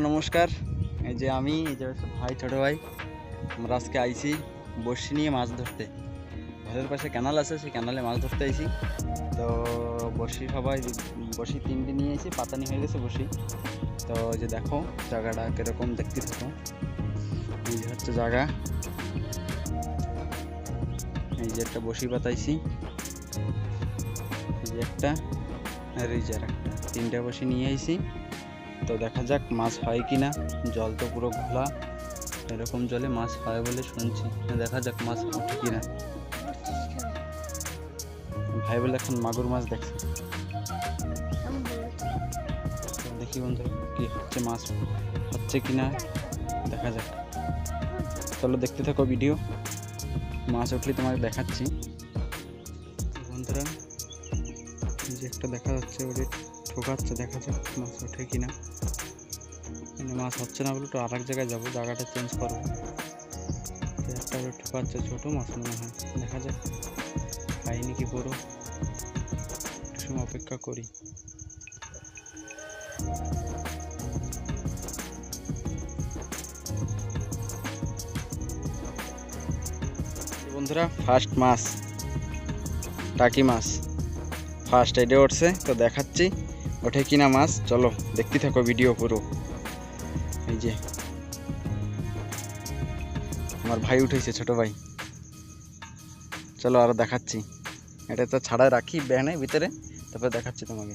বন্ধুরা নমস্কার। এই যে আমি এই যে ভাই ছোট ভাই আমরা আজকে আইছি বড়শি নিয়ে মাছ ধরতে। ঘরের পাশে ক্যানাল আছে, সেই ক্যানালে মাছ ধরতে আইছি। তো বড়শি সবাই বড়শি 3টে নিয়ে এসেছি, পাতানি হয়ে গেছে বড়শি। তো যে দেখো জায়গাটা কিরকম, দেখতে থাকো। এই যে হচ্ছে জায়গা, এই যে একটা বড়শি পাতাইছি, এই যে একটা, আর এই যে একটা, 3টে বড়শি নিয়ে আইছি। তো দেখা যাক মাছ হয় কিনা। জল তো পুরো ঘোলা, এরকম জলে মাছ হয় বলে শুনছি। দেখা যাক মাছ ওঠে কিনা। ভাই বলে এখন মাগুর মাছ দেখছে। দেখি বন্ধুরা কি হচ্ছে, মাছ হচ্ছে কিনা দেখা যাক। চলো দেখতে থাকো ভিডিও, মাছ উঠলে তোমাকে দেখাচ্ছি। বন্ধুরা যে একটা দেখা যাচ্ছে, ওদের ঠোকাচ্ছে, দেখা যাক মাছ ওঠে কিনা। মানে মাছ হচ্ছে না বলে তো আর এক জায়গায় যাবো, জায়গাটা চেঞ্জ করবো। একটা ঠোকাচ্ছে, ছোটো মাছ মনে হয়, দেখা যাক খাইনি কি পুরো, একটু সময় অপেক্ষা করি। বন্ধুরা ফার্স্ট মাছ, টাকি মাছ ফার্স্ট এডে উঠছে। তো দেখাচ্ছি ওঠে কিনা মাছ, চলো দেখতে থাকো ভিডিও পুরো। এই যে আমার ভাই উঠেছে, ছোট ভাই। চলো আরো দেখাচ্ছি, এটা তো ছাড়াই রাখি ব্যানে ভিতরে, তারপর দেখাচ্ছি তোমাকে।